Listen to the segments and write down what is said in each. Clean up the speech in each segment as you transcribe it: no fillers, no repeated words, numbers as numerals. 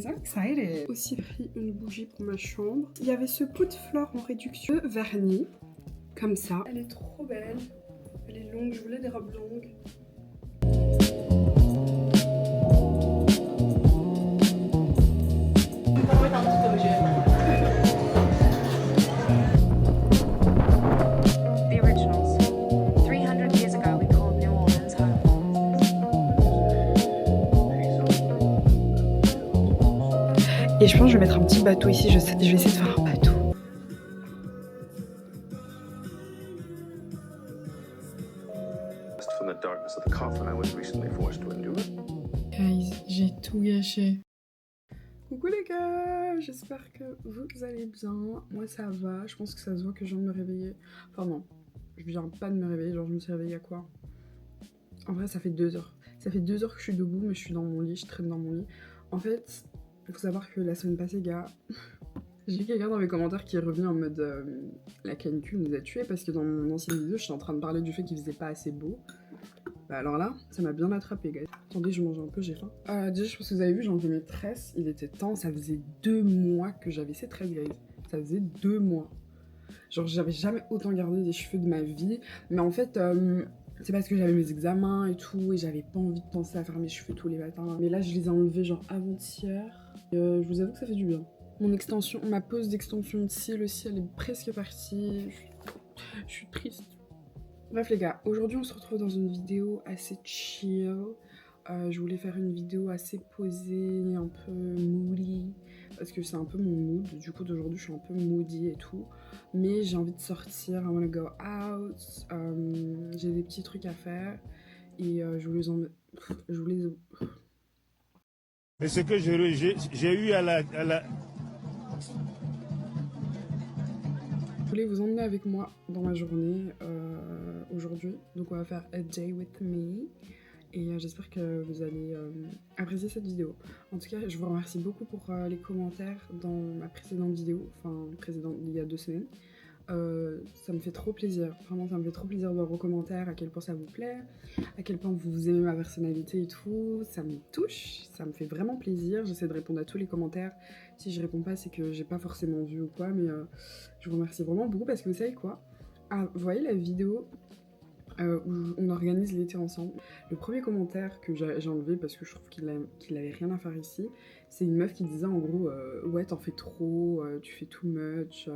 guys, I'm excited. Aussi pris une bougie pour ma chambre. Il y avait ce pot de fleurs en réduction vernis, comme ça. Elle est trop belle. Elle est longue, je voulais des robes longues. Et je pense que je vais mettre un petit bateau ici, je vais essayer de faire un bateau. Guys, j'ai tout gâché. Coucou les gars, j'espère que vous allez bien. Moi ça va, je pense que ça se voit que je viens de me réveiller. Enfin non, je viens pas de me réveiller, genre je me suis réveillée à quoi? En vrai ça fait 2 heures. Ça fait 2 heures que je suis debout mais je suis dans mon lit, je traîne dans mon lit. En fait, il faut savoir que la semaine passée, gars, j'ai quelqu'un dans mes commentaires qui est revenu en mode la canicule nous a tués parce que dans mon ancienne vidéo, je suis en train de parler du fait qu'il faisait pas assez beau. Bah alors là, ça m'a bien attrapé, guys. Attendez, je mange un peu, j'ai faim. Déjà, je pense que vous avez vu, j'ai enlevé mes tresses. Il était temps, ça faisait 2 mois que j'avais ces tresses, guys. Ça faisait 2 mois. Genre, j'avais jamais autant gardé des cheveux de ma vie. Mais en fait, c'est parce que j'avais mes examens et tout, et j'avais pas envie de penser à faire mes cheveux tous les matins. Mais là, je les ai enlevés genre avant-hier. Je vous avoue que ça fait du bien. Mon extension, ma pose d'extension de cils aussi, elle est presque partie. Je suis triste. Bref les gars, aujourd'hui on se retrouve dans une vidéo assez chill. Je voulais faire une vidéo assez posée, un peu moody, parce que c'est un peu mon mood. Du coup d'aujourd'hui je suis un peu moody et tout. Mais j'ai envie de sortir, I wanna go out. J'ai des petits trucs à faire. Et je voulais... Mais ce que j'ai eu à la... Je voulais vous emmener avec moi dans ma journée aujourd'hui. Donc on va faire a day with me. Et j'espère que vous allez apprécier cette vidéo. En tout cas, je vous remercie beaucoup pour les commentaires dans ma précédente vidéo. Enfin, précédente il y a 2 semaines. Ça me fait trop plaisir. Vraiment, ça me fait trop plaisir de voir vos commentaires, à quel point ça vous plaît, à quel point vous aimez ma personnalité et tout. Ça me touche, ça me fait vraiment plaisir. J'essaie de répondre à tous les commentaires. Si je réponds pas, c'est que j'ai pas forcément vu ou quoi. Mais je vous remercie vraiment beaucoup parce que vous savez quoi? Vous voyez la vidéo où on organise l'été ensemble. Le premier commentaire que j'ai enlevé parce que je trouve qu'il avait rien à faire ici, c'est une meuf qui disait en gros ouais t'en fais trop, tu fais too much,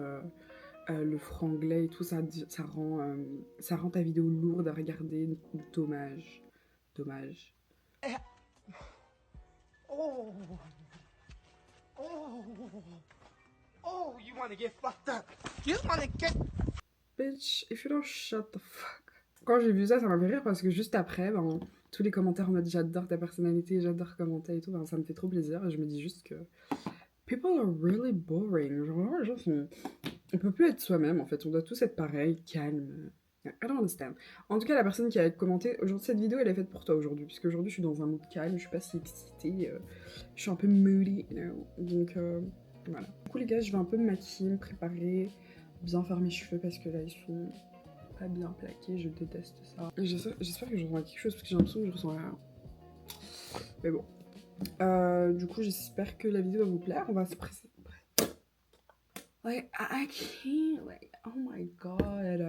le franglais et tout, ça rend ta vidéo lourde à regarder, dommage. Oh, you wanna get fucked up? You wanna get... Bitch, if you don't shut the fuck. Quand j'ai vu ça, ça m'a fait rire parce que juste après, ben, tous les commentaires en mode j'adore ta personnalité, j'adore commenter et tout, ben, ça me fait trop plaisir. Et je me dis juste que people are really boring. Genre, les gens sont... On peut plus être soi-même en fait, on doit tous être pareil, calme. I don't understand. En tout cas, la personne qui a commenté, aujourd'hui, cette vidéo elle est faite pour toi aujourd'hui, puisque aujourd'hui je suis dans un mood calme, je suis pas si excitée, je suis un peu moody, you know. Donc voilà. Du coup, les gars, je vais un peu me maquiller, me préparer, bien faire mes cheveux parce que là ils sont pas bien plaqués, je déteste ça. J'espère que je ressens quelque chose parce que j'ai l'impression que je ressens rien. Mais bon. Du coup, j'espère que la vidéo va vous plaire. On va se presser. Like, I can't, like, oh my god.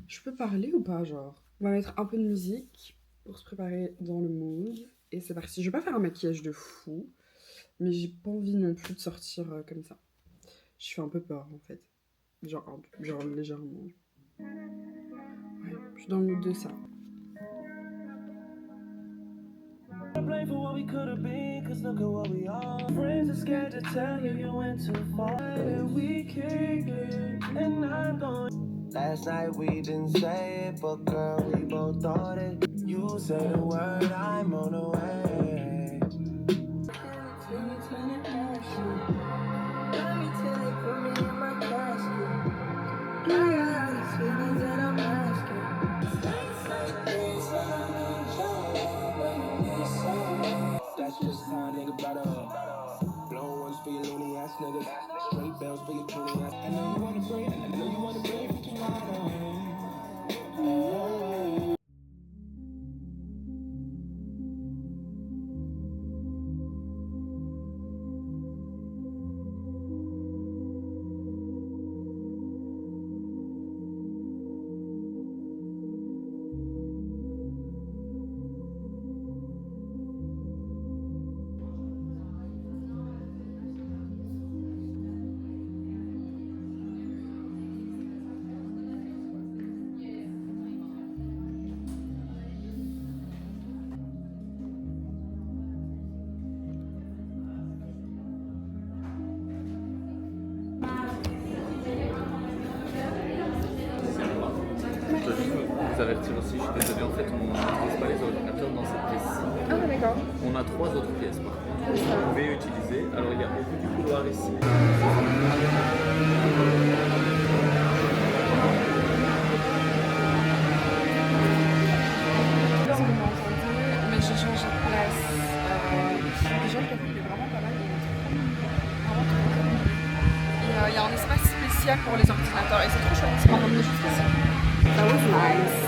Je peux parler ou pas, genre? On va mettre un peu de musique pour se préparer dans le mood. Et c'est parti. Je vais pas faire un maquillage de fou, mais j'ai pas envie non plus de sortir comme ça. Je fais un peu peur en fait. Genre légèrement. Ouais, je suis dans le mood de ça. Blame for what we could have been, cause look at what we are. Friends are scared to tell you you went too far. And we can't get, and I'm going. Last night we didn't say it, but girl, we both thought it. You say the word, I'm on the way. Let me tell you, put me in my casket. I got all these feelings that I'm asking. That's just how a nigga better. Blow ones for your loony ass niggas. Straight bells for your puny ass. I know you wanna break, I know you wanna break for tomorrow. avertir aussi, je suis désolé, en fait, on n'utilise pas les ordinateurs dans cette pièce-ci. Ah d'accord. On a 3 autres pièces par contre. Vous pouvez utiliser. Alors il y a au bout du couloir ici. Mais j'ai changé de place. Déjà le café il est vraiment pas mal. Vraiment trop cool. Et il y a un espace spécial pour les ordinateurs et c'est trop chouette. C'est vraiment des choses spéciales. That was nice.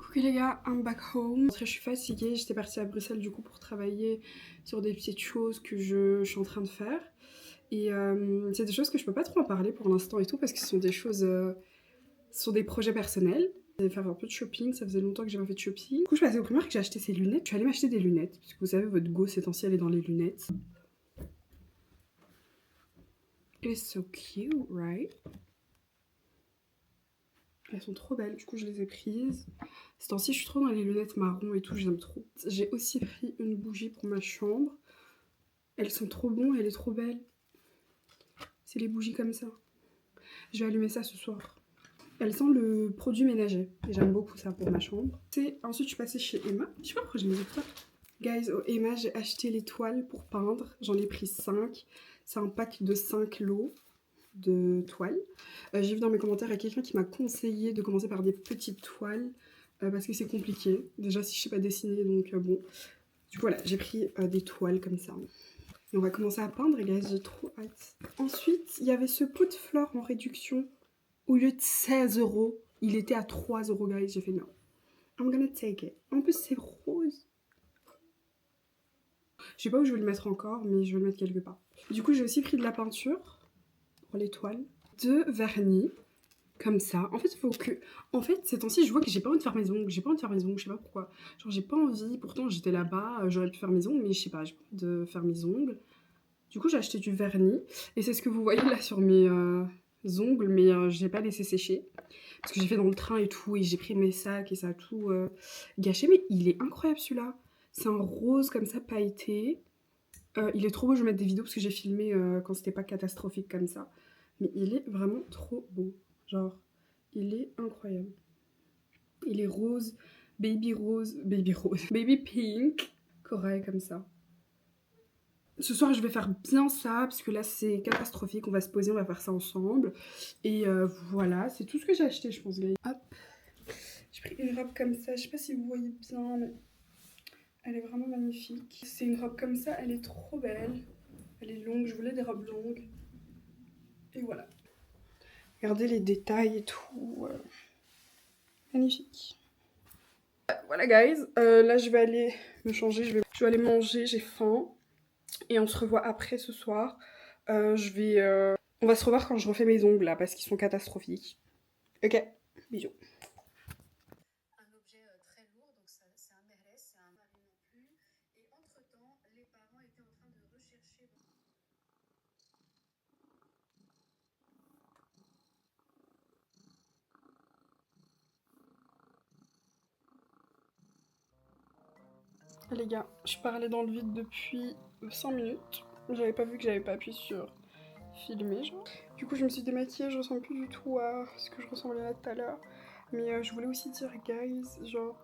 Coucou les gars, I'm back home. Je suis fatiguée, j'étais partie à Bruxelles du coup pour travailler sur des petites choses que je suis en train de faire. Et c'est des choses que je peux pas trop en parler pour l'instant et tout parce que ce sont des choses, ce sont des projets personnels. Je vais faire un peu de shopping, ça faisait longtemps que j'ai pas fait de shopping. Du coup je suis passée au Primark et j'ai acheté ces lunettes. Je suis allée m'acheter des lunettes parce que vous savez votre go ces temps-ci elle est dans les lunettes. It's so cute, right? Elles sont trop belles, du coup je les ai prises. Ces temps-ci je suis trop dans les lunettes marron et tout, j'aime trop. J'ai aussi pris une bougie pour ma chambre. Elles sont trop bonnes, elle est trop belle. C'est les bougies comme ça. Je vais allumer ça ce soir. Elles sentent le produit ménager. Et j'aime beaucoup ça pour ma chambre. Ensuite je suis passée chez Emma. Je sais pas pourquoi j'ai mes écouteurs. Guys, au Emma j'ai acheté les toiles pour peindre. J'en ai pris 5. C'est un pack de 5 lots de toiles. J'ai vu dans mes commentaires, il y a quelqu'un qui m'a conseillé de commencer par des petites toiles parce que c'est compliqué. Déjà si je sais pas dessiner, donc bon. Du coup voilà, j'ai pris des toiles comme ça. Et on va commencer à peindre, et guys, j'ai trop hâte. Ensuite, il y avait ce pot de fleurs en réduction. Au lieu de 16 €, il était à 3 €, guys. J'ai fait non. I'm gonna take it. En plus, c'est rose. Je sais pas où je vais le mettre encore, mais je vais le mettre quelque part. Du coup, j'ai aussi pris de la peinture pour les toiles. De vernis. Comme ça. En fait, il faut que... En fait, ces temps-ci, je vois que j'ai pas envie de faire mes ongles. J'ai pas envie de faire mes ongles, je sais pas pourquoi. Genre, j'ai pas envie. Pourtant, j'étais là-bas, j'aurais pu faire mes ongles, mais je sais pas, j'ai pas envie de faire mes ongles. Du coup, j'ai acheté du vernis. Et c'est ce que vous voyez là sur mes ongles, mais je l'ai pas laissé sécher. Parce que j'ai fait dans le train et tout, et j'ai pris mes sacs et ça a tout gâché. Mais il est incroyable celui-là. C'est un rose comme ça, pailleté. Il est trop beau, je vais mettre des vidéos parce que j'ai filmé quand c'était pas catastrophique comme ça. Mais il est vraiment trop beau. Genre, il est incroyable. Il est rose, baby pink, corail comme ça. Ce soir, je vais faire bien ça, parce que là, c'est catastrophique. On va se poser, on va faire ça ensemble. Et voilà, c'est tout ce que j'ai acheté, je pense, guys. Hop, j'ai pris une robe comme ça. Je sais pas si vous voyez bien, mais elle est vraiment magnifique. C'est une robe comme ça, elle est trop belle. Elle est longue, je voulais des robes longues. Et voilà. Regardez les détails et tout. Magnifique. Voilà guys, là je vais aller me changer, je vais aller manger, j'ai faim. Et on se revoit après ce soir. Je vais On va se revoir quand je refais mes ongles là, parce qu'ils sont catastrophiques. Ok, bisous. Un objet très lourd, donc c'est un RS, c'est un mari non plus. Et entre-temps, les parents étaient en train de rechercher. Les gars, je parlais dans le vide depuis 5 minutes. J'avais pas vu que j'avais pas appuyé sur filmer, genre. Du coup, je me suis démaquillée, je ressemble plus du tout à ce que je ressemblais là tout à l'heure. Mais je voulais aussi dire, guys, genre,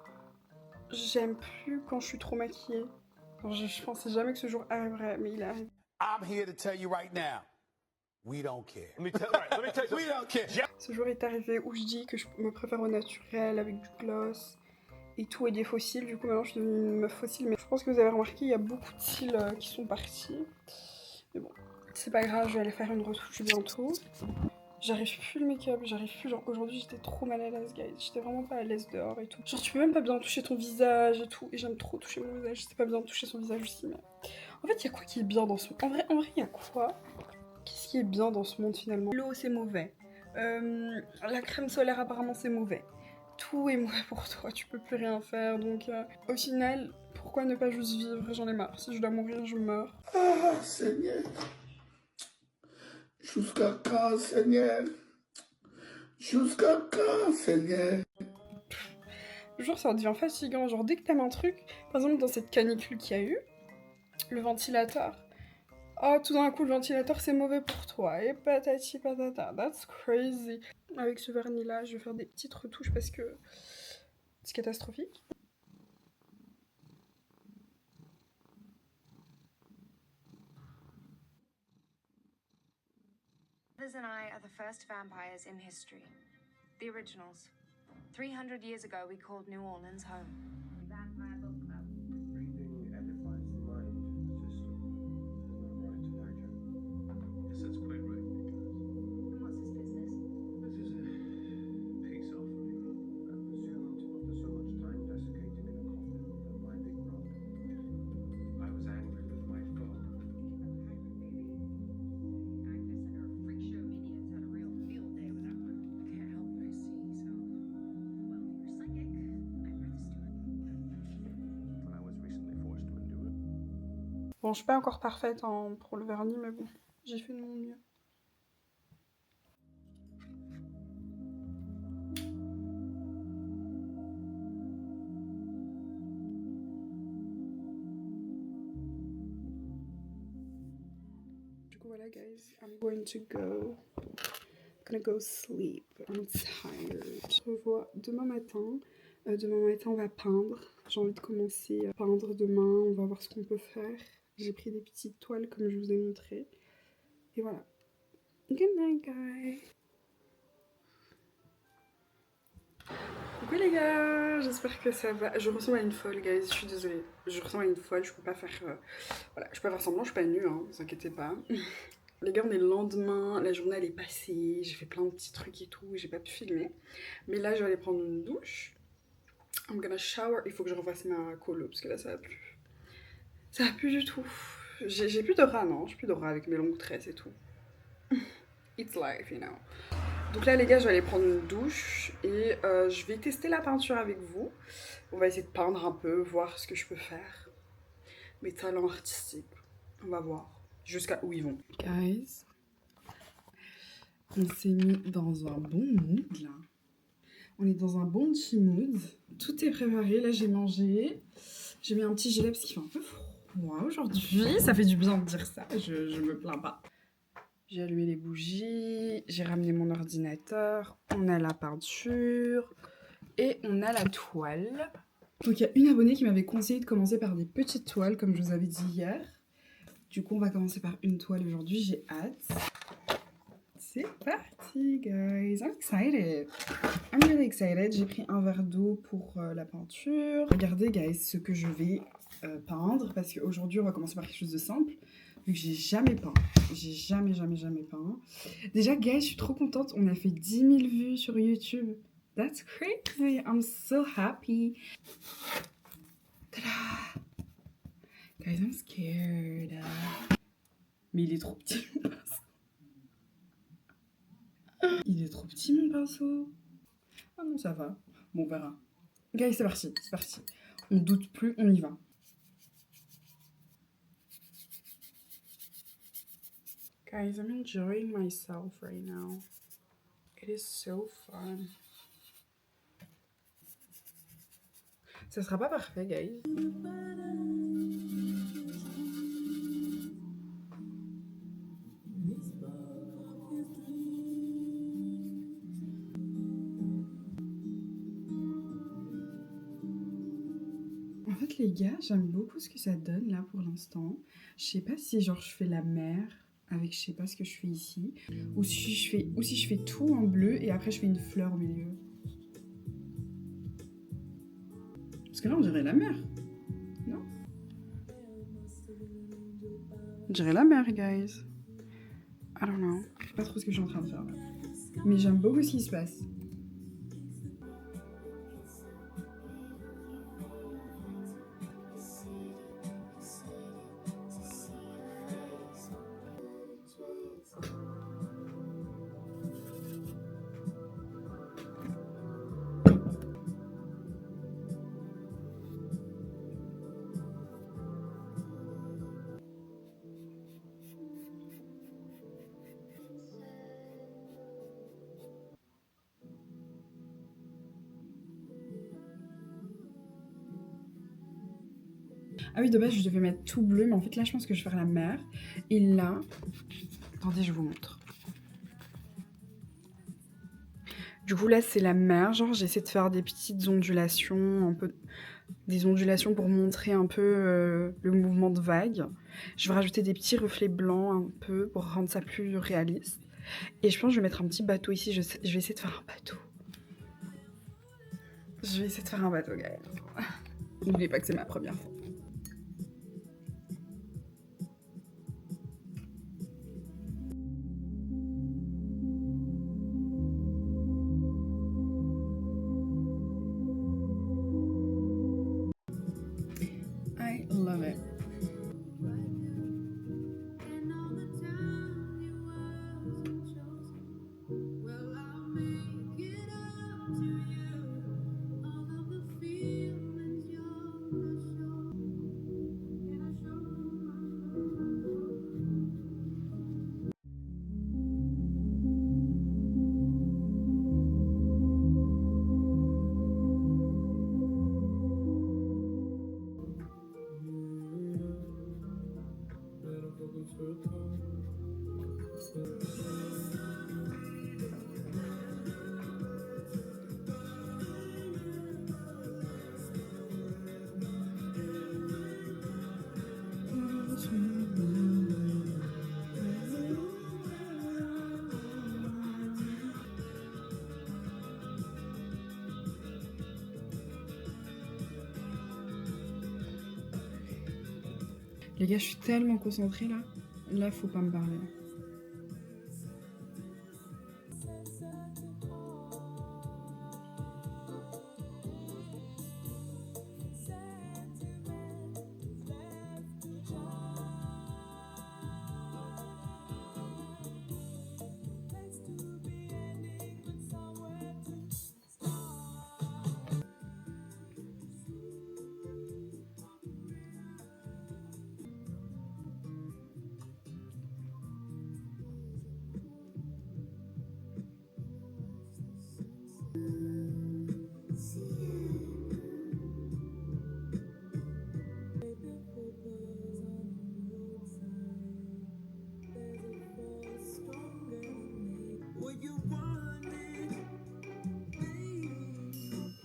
j'aime plus quand je suis trop maquillée. Genre, je pensais jamais que ce jour arriverait, mais il arrive. I'm here to tell you right now, we don't care. Let me tell you. We don't care. Ce jour est arrivé où je dis que je me préfère au naturel, avec du gloss et tout, et des fossiles. Du coup, maintenant, je suis devenue une meuf fossile. Mais je pense que vous avez remarqué, il y a beaucoup de cils qui sont partis. Mais bon, c'est pas grave, je vais aller faire une retouche bientôt. J'arrive plus le make-up, j'arrive plus, genre aujourd'hui j'étais trop mal à l'aise, guys. J'étais vraiment pas à l'aise dehors et tout. Genre tu peux même pas bien toucher ton visage et tout. Et j'aime trop toucher mon visage, c'est pas bien de toucher son visage aussi, mais... En fait, il y a quoi qui est bien dans ce monde? En vrai, il y a quoi? Qu'est-ce qui est bien dans ce monde finalement? L'eau, c'est mauvais. La crème solaire, apparemment, c'est mauvais. Tout est mauvais pour toi, tu peux plus rien faire. Donc, au final, pourquoi ne pas juste vivre? J'en ai marre. Si je dois mourir, je meurs. Ah, Seigneur. Jusqu'à quand, Seigneur? Jusqu'à quand, Seigneur? Genre, ça devient fatigant. Genre, dès que t'aimes un truc, par exemple, dans cette canicule qu'il y a eu, le ventilateur. Oh, tout d'un coup, le ventilateur, c'est mauvais pour toi. Et patati patata. That's crazy. Avec ce vernis-là, je vais faire des petites retouches parce que c'est catastrophique. Liz and I are the first vampires in history. The originals. 300 years ago, we called New Orleans home. Vampire Book Club. Reading edifies the mind, sister. Isn't that right, Elijah? Yes, that's quite right, Nicholas. And what's his business? This is a peace offering. I presumed after so much time desiccating in a coffin that my big brother. I was angry with my foe. Agnes and her freak show minions had a real field day with that one. I can't help what I see, so... Well, you're psychic. I'm Martha Stewart. When I was recently forced to endure. Bon, je suis pas encore parfaite hein, pour le vernis, mais bon, j'ai fait de mon mieux. Du coup, voilà, guys, I'm going to go. I'm gonna go sleep. I'm tired. Je te revois demain matin. Demain matin, on va peindre. J'ai envie de commencer à peindre demain. On va voir ce qu'on peut faire. J'ai pris des petites toiles comme je vous ai montré. Et voilà. Good night, guys. Coucou les gars, j'espère que ça va. Je ressemble à une folle, guys. Je suis désolée. Je ressemble à une folle. Je peux pas faire. Voilà, je peux pas faire semblant. Je suis pas nue, hein. Ne vous inquiétez pas. Les gars, on est le lendemain. La journée elle est passée. J'ai fait plein de petits trucs et tout. J'ai pas pu filmer. Mais là, je vais aller prendre une douche. I'm gonna shower. Il faut que je refasse ma colo parce que là, ça va plus. Ça va plus du tout. J'ai plus de ras, non. J'ai plus de ras avec mes longues tresses et tout. It's life, you know. Donc là, les gars, je vais aller prendre une douche et je vais tester la peinture avec vous. On va essayer de peindre un peu, voir ce que je peux faire. Mes talents artistiques. On va voir jusqu'à où ils vont. Guys, on s'est mis dans un bon mood là. On est dans un bon petit mood. Tout est préparé. Là, j'ai mangé. J'ai mis un petit gilet parce qu'il fait un peu froid aujourd'hui. Ça fait du bien de dire ça. Je me plains pas. J'ai allumé les bougies. J'ai ramené mon ordinateur. On a la peinture. Et on a la toile. Donc, il y a une abonnée qui m'avait conseillé de commencer par des petites toiles, comme je vous avais dit hier. Du coup, on va commencer par une toile aujourd'hui. J'ai hâte. C'est parti, guys. I'm excited. I'm really excited. J'ai pris un verre d'eau pour la peinture. Regardez, guys, ce que je vais peindre. Parce qu'aujourd'hui, on va commencer par quelque chose de simple. Vu que j'ai jamais peint. J'ai jamais peint. Déjà, guys, je suis trop contente. On a fait 10 000 vues sur YouTube. That's crazy. I'm so happy. Ta-da! Guys, I'm scared. Mais il est trop petit. Il est trop petit mon pinceau. Ah non, ça va. Bon, on verra. Guys, c'est parti, c'est parti. On doute plus, on y va. Guys, I'm enjoying myself right now. It is so fun. Ça sera pas parfait, guys. En fait, les gars, j'aime beaucoup ce que ça donne là pour l'instant. Je sais pas si genre je fais la mer avec je sais pas ce que je fais ici, ou si je fais tout en bleu et après je fais une fleur au milieu. Parce que là on dirait la mer, non? On dirait la mer, guys. I don't know, je sais pas trop ce que je suis en train de faire là. Mais j'aime beaucoup ce qui se passe. Ah oui, de base, je devais mettre tout bleu, mais en fait, là, je pense que je vais faire la mer. Et là... Attendez, je vous montre. Du coup, là, c'est la mer. Genre, j'essaie de faire des petites ondulations, un peu... Des ondulations pour montrer un peu le mouvement de vague. Je vais rajouter des petits reflets blancs, un peu, pour rendre ça plus réaliste. Et je pense que je vais mettre un petit bateau ici. Je vais essayer de faire un bateau. Je vais essayer de faire un bateau, guys. N'oubliez pas que c'est ma première fois. I love it. Les gars, je suis tellement concentrée là. Là, faut pas me parler.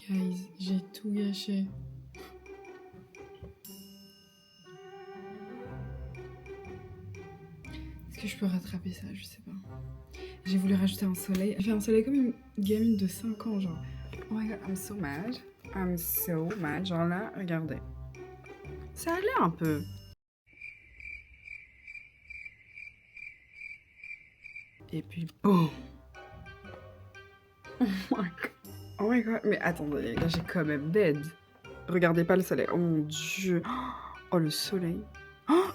Guys, j'ai tout gâché. Est-ce que je peux rattraper ça? Je sais pas. J'ai voulu rajouter un soleil. J'ai fait un soleil comme une gamine de 5 ans, genre. Oh my god, I'm so mad. I'm so mad. Genre là, regardez. Ça allait un peu. Et puis, boum. Oh my god. Oh my god. Mais attendez, les gars, j'ai quand même dead. Regardez pas le soleil. Oh mon dieu. Oh, le soleil. Oh.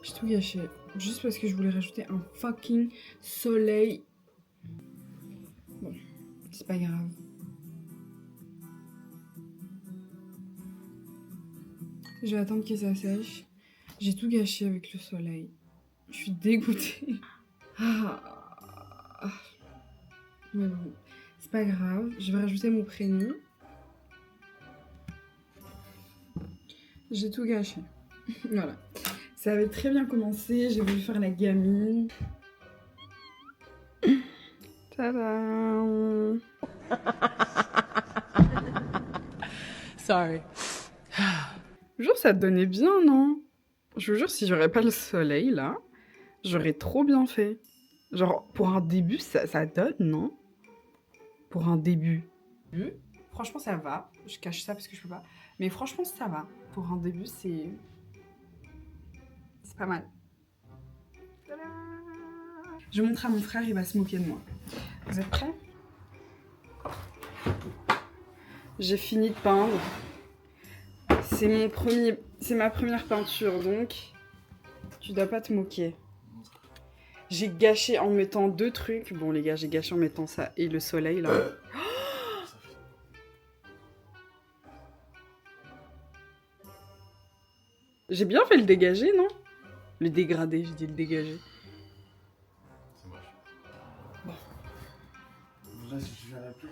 J'ai tout gâché. Juste parce que je voulais rajouter un fucking soleil. Bon, c'est pas grave. Je vais attendre que ça sèche. J'ai tout gâché avec le soleil. Je suis dégoûtée. Ah. Mais bon, c'est pas grave. Je vais rajouter mon prénom. J'ai tout gâché. Voilà. Ça avait très bien commencé. J'ai voulu faire la gamine. Tadam! Sorry. Je vous jure, ça te donnait bien, non? Je vous jure, si j'aurais pas le soleil, là, j'aurais trop bien fait. Genre, pour un début, ça donne, non? Pour un début. Franchement, ça va. Je cache ça parce que je peux pas. Mais franchement, ça va. Pour un début, c'est pas mal. Tadam! Je montre à mon frère, il va se moquer de moi. Vous êtes prêts? J'ai fini de peindre. C'est ma première peinture, donc tu dois pas te moquer. J'ai gâché en mettant 2 trucs. Bon les gars, j'ai gâché en mettant ça et le soleil là. J'ai bien fait le dégager, non? Le dégradé, j'ai dit le dégager. C'est moche. Là, si tu viens l'appeler.